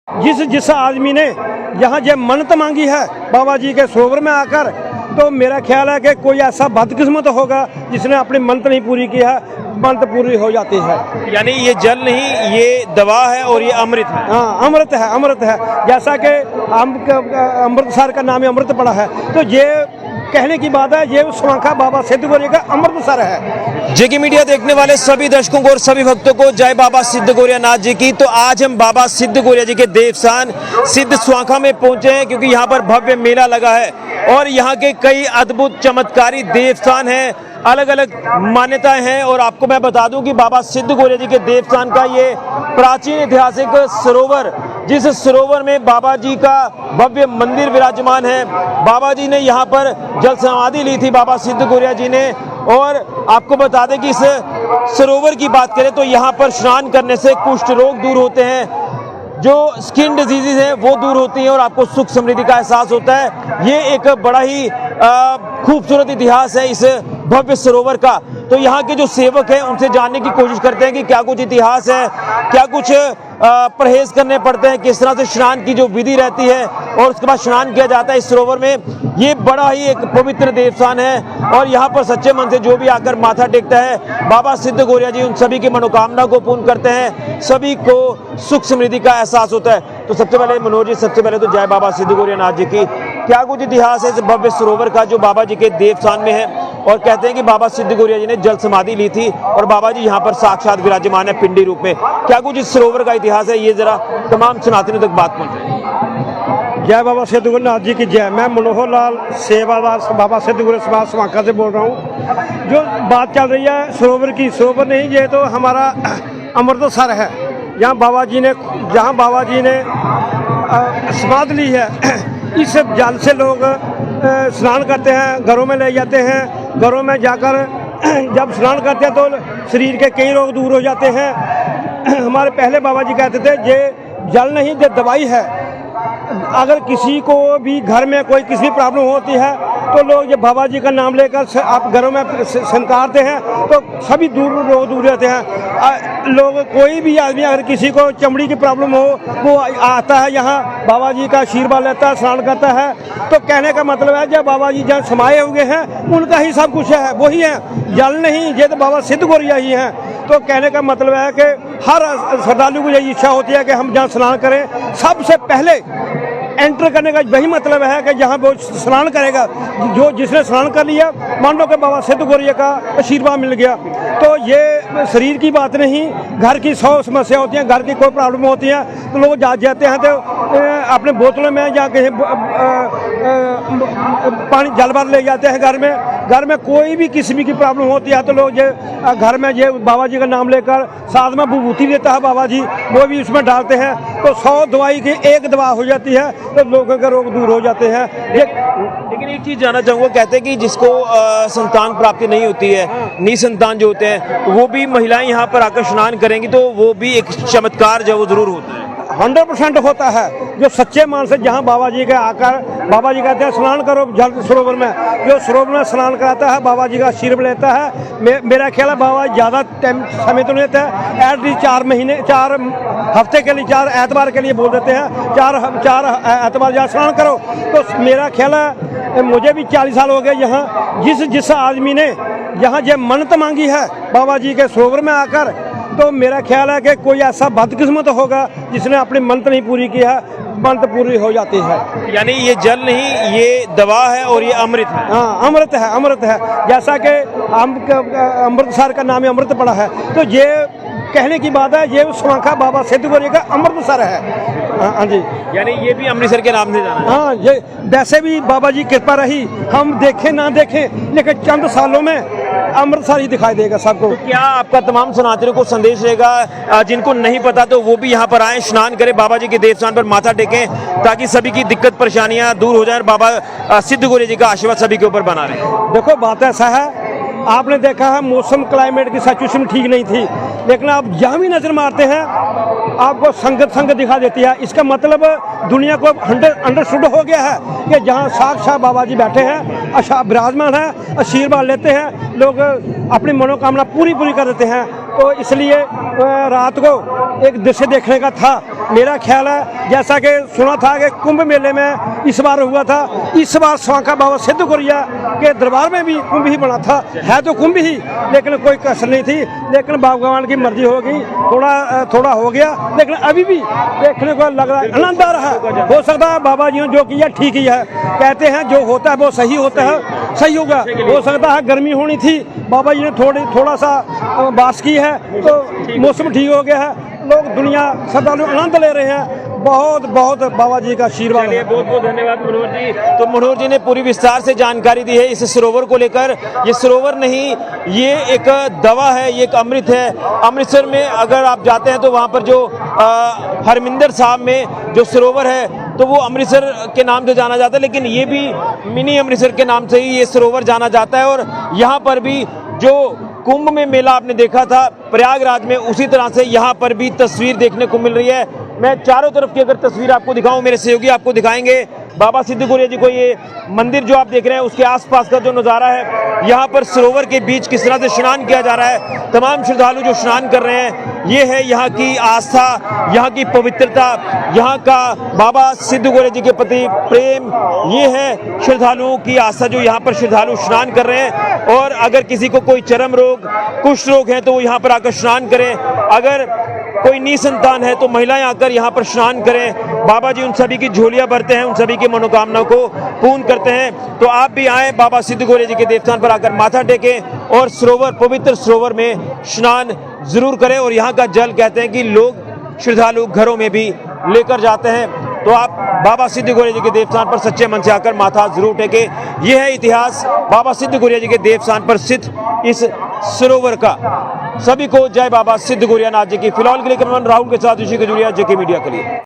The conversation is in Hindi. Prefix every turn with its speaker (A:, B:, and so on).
A: जिस आदमी ने यहाँ ये मन्नत मांगी है बाबा जी के सरोवर में आकर, तो मेरा ख्याल है कि कोई ऐसा बदकिस्मत होगा जिसने अपनी मन्नत नहीं पूरी की है, मन्नत पूरी हो जाती है।
B: यानी ये जल नहीं, ये दवा है और ये अमृत है।
A: हाँ, अमृत है, अमृत है। जैसा कि अमृतसर का नाम अमृत पड़ा है, तो ये कहने की बात है, ये स्वांखा बाबा सिद्ध गौरिया का अमृतसर है।
B: जेके मीडिया देखने वाले सभी दर्शकों को और सभी भक्तों को जय बाबा सिद्ध गौरिया नाथ जी की। तो आज हम बाबा सिद्ध गौरिया जी के देवस्थान सिद्ध स्वांखा में पहुंचे हैं, क्योंकि यहाँ पर भव्य मेला लगा है और यहाँ के कई अद्भुत चमत्कारी देवस्थान हैं, अलग अलग मान्यताएं हैं। और आपको मैं बता दूं कि बाबा सिद्ध गौरिया जी के देवस्थान का ये प्राचीन ऐतिहासिक सरोवर, जिस सरोवर में बाबा जी का भव्य मंदिर विराजमान है, बाबा जी ने यहाँ पर जल समाधि ली थी बाबा सिद्ध गौरिया जी ने। और आपको बता दें कि इस सरोवर की बात करें तो यहाँ पर स्नान करने से कुष्ठ रोग दूर होते हैं, जो स्किन डिजीजेज हैं वो दूर होती हैं और आपको सुख समृद्धि का एहसास होता है। ये एक बड़ा ही खूबसूरत इतिहास है इस भव्य सरोवर का। तो यहाँ के जो सेवक हैं उनसे जानने की कोशिश करते हैं कि क्या कुछ इतिहास है, क्या कुछ परहेज करने पड़ते हैं, किस तरह से स्नान की जो विधि रहती है और उसके बाद स्नान किया जाता है इस सरोवर में। ये बड़ा ही एक पवित्र देवस्थान है और यहाँ पर सच्चे मन से जो भी आकर माथा टेकता है, बाबा सिद्ध गौरिया जी उन सभी की मनोकामना को पूर्ण करते हैं, सभी को सुख समृद्धि का एहसास होता है। तो सबसे पहले मनोज जी, सबसे पहले तो जय बाबा सिद्ध गौरिया नाथ जी की। क्या कुछ इतिहास है इस भव्य सरोवर का जो बाबा जी के देवस्थान में है? और कहते हैं कि बाबा सिद्ध गौरिया जी ने जल समाधि ली थी और बाबा जी यहाँ पर साक्षात विराजमान है पिंडी रूप में। क्या कुछ इस सरोवर का इतिहास है, ये जरा तमाम सनातनियों तक बात पहुंचे।
A: जय बाबा सिद्ध गौरिया नाथ जी की जय। मैं मनोहर लाल, सेवादार बाबा सिद्ध गौरिया समाज स्वांखा से बोल रहा हूँ। जो बात चल रही है सरोवर की, सरोवर नहीं, ये तो हमारा अमृतसर है। जहाँ बाबा जी ने समाधि ली है, इस जल से लोग स्नान करते हैं, घरों में ले जाते हैं। घरों में जाकर जब स्नान करते हैं तो शरीर के कई रोग दूर हो जाते हैं। हमारे पहले बाबा जी कहते थे ये जल नहीं, ये दवाई है। अगर किसी को भी घर में कोई किसी भी प्रॉब्लम होती है तो लोग ये बाबा जी का नाम लेकर आप घरों में संकारते हैं तो सभी रोग दूर रहते हैं। लोग कोई भी आदमी अगर किसी को चमड़ी की प्रॉब्लम हो, वो आता है यहाँ, बाबा जी का आशीर्वाद लेता है, स्नान करता है। तो कहने का मतलब है जब बाबा जी जहाँ समाये हुए हैं उनका ही सब कुछ है, वही है, जल नहीं, ये तो बाबा सिद्ध गौरिया ही हैं। तो कहने का मतलब है कि हर श्रद्धालु को यही इच्छा होती है कि हम जहाँ स्नान करें, सबसे पहले एंटर करने का वही मतलब है कि जहाँ वो स्नान करेगा, जो जिसने स्नान कर लिया, मान लो कि बाबा सिद्ध गौरिया का आशीर्वाद मिल गया। तो ये शरीर की बात नहीं, घर की 100 समस्या होती हैं, घर की कोई प्रॉब्लम होती है तो लोग जाते हैं तो अपने बोतलों में या कहीं पानी जल भर ले जाते हैं। घर में कोई भी किस्म की प्रॉब्लम होती है तो लोग ये घर में ये बाबा जी का नाम लेकर, साथ में विभूति देता है बाबा जी, वो भी उसमें डालते हैं तो 100 दवाई की एक दवा हो जाती है, तो लोगों के रोग दूर हो जाते हैं।
B: लेकिन एक चीज जानना चाहूँगा, कहते हैं कि जिसको संतान प्राप्ति नहीं होती है, निसंतान जो होते हैं, वो भी महिलाएं यहाँ पर आकर स्नान करेंगी तो वो भी एक चमत्कार जो वो जरूर होता है।
A: 100% होता है। जो सच्चे मन से जहाँ बाबा जी के आकर, बाबा जी कहते हैं स्नान करो जल सरोवर में, जो सरोवर में स्नान कराता है बाबा जी का आशीर्वाद लेता है। मेरा ख्याल है बाबा ज़्यादा टाइम समय तो नहीं लेता है, एटलीस्ट 4 हफ्ते के लिए, 4 एतवार के लिए बोल देते हैं, 4 एतवार जहाँ स्नान करो। तो मेरा ख्याल है, मुझे भी 40 साल हो गए यहाँ, जिस आदमी ने यहाँ ये मन्नत मांगी है बाबा जी के सरोवर में आकर, तो मेरा ख्याल है कि कोई ऐसा बदकिस्मत होगा जिसने अपनी मन्नत नहीं पूरी की है, मन्नत पूरी हो जाती है।
B: यानी ये जल नहीं, ये दवा है और ये अमृत है।
A: हाँ, अमृत है, अमृत है। जैसा कि अमृतसर का नाम अमृत पड़ा है, तो ये कहने की बात है, ये स्वांखा बाबा सिद्ध गौरिया का अमृतसर है। हाँ जी,
B: यानी ये भी अमृतसर के नाम से जाना है।
A: हाँ, ये वैसे भी बाबा जी कृपा रही, हम देखें ना देखें, लेकिन चंद सालों में अमृतसर ही दिखाई देगा सबको।
B: तो क्या आपका तमाम सनातनियों को संदेश रहेगा, जिनको नहीं पता तो वो भी यहाँ पर आए, स्नान करें, बाबा जी के देवस्थान पर माथा टेकें, ताकि सभी की दिक्कत परेशानियां दूर हो जाए और बाबा सिद्ध गौरिया जी का आशीर्वाद सभी के ऊपर बना रहे?
A: देखो, बात ऐसा है, आपने देखा है मौसम क्लाइमेट की सिचुएशन ठीक नहीं थी, लेकिन आप जहाँ भी नजर मारते हैं आपको संगत दिखा देती है। इसका मतलब दुनिया को अंडरस्टूड हो गया है कि जहाँ साक्षात बाबा जी बैठे हैं, अच्छा विराजमान है, आशीर्वाद लेते हैं, लोग अपनी मनोकामना पूरी कर देते हैं। तो इसलिए रात को एक दृश्य देखने का था मेरा ख्याल है जैसा कि सुना था कि कुंभ मेले में इस बार हुआ था, इस बार स्वांखा बाबा सिद्ध गौरिया के दरबार में भी कुंभ ही बना था। है तो कुंभ ही, लेकिन कोई कसर नहीं थी, लेकिन भगवान की मर्जी होगी, थोड़ा हो गया, लेकिन अभी भी देखने को लग रहा है, आनंद आ रहा है। हो सकता है बाबा जी ने जो किया ठीक ही है, कहते हैं जो होता है वो सही होता है, सही होगा। हो सकता है गर्मी होनी थी, बाबा जी ने थोड़ा सा बारिश की है तो मौसम ठीक हो गया है, लोग दुनिया श्रद्धालु आनंद ले रहे हैं। बहुत बहुत बाबा जी का आशीर्वाद है।
B: बहुत बहुत धन्यवाद मनोहर जी। तो मनोहर जी ने पूरी विस्तार से जानकारी दी है इस सरोवर को लेकर। ये सरोवर नहीं, ये एक दवा है, ये एक अमृत है। अमृतसर में अगर आप जाते हैं तो वहाँ पर जो हरमिंदर साहब में जो सरोवर है तो वो अमृतसर के नाम से जाना जाता है, लेकिन ये भी मिनी अमृतसर के नाम से ही ये सरोवर जाना जाता है। और यहाँ पर भी जो कुंभ में मेला आपने देखा था प्रयागराज में, उसी तरह से यहाँ पर भी तस्वीर देखने को मिल रही है। मैं चारों तरफ की अगर तस्वीर आपको दिखाऊं, मेरे सहयोगी आपको दिखाएंगे बाबा सिद्ध गौरिया जी को। ये मंदिर जो आप देख रहे हैं उसके आसपास का जो नज़ारा है, यहाँ पर सरोवर के बीच किस तरह से स्नान किया जा रहा है। तमाम श्रद्धालु जो स्नान कर रहे हैं, ये है यहाँ की आस्था, यहाँ की पवित्रता, यहाँ का बाबा सिद्ध गौरिया जी के प्रति प्रेम। ये है श्रद्धालुओं की आस्था, जो यहाँ पर श्रद्धालु स्नान कर रहे हैं। और अगर किसी को कोई चर्म रोग, कुष्ठ रोग है तो वो यहाँ पर आकर स्नान करें। अगर कोई निसंतान है तो महिलाएं आकर यहाँ पर स्नान करें। बाबा जी उन सभी की झोलियां भरते हैं, उन सभी की मनोकामना को पूर्ण करते हैं। तो आप भी आए बाबा सिद्ध गौरिया जी के देवस्थान पर आकर माथा टेकें और सरोवर, पवित्र सरोवर में स्नान जरूर करें। और यहाँ का जल कहते हैं कि लोग श्रद्धालु घरों में भी लेकर जाते हैं। तो आप बाबा सिद्ध गौरिया जी के देवस्थान पर सच्चे मन से आकर माथा जरूर टेके। ये है इतिहास बाबा सिद्ध गौरिया जी के देवस्थान पर स्थित इस सरोवर का। सभी को जय बाबा सिद्ध गौरिया नाथ जी की। फिलहाल के लिए कैमरामैन राहुल के साथ ऋषि खजूरिया, जेके मीडिया के लिए।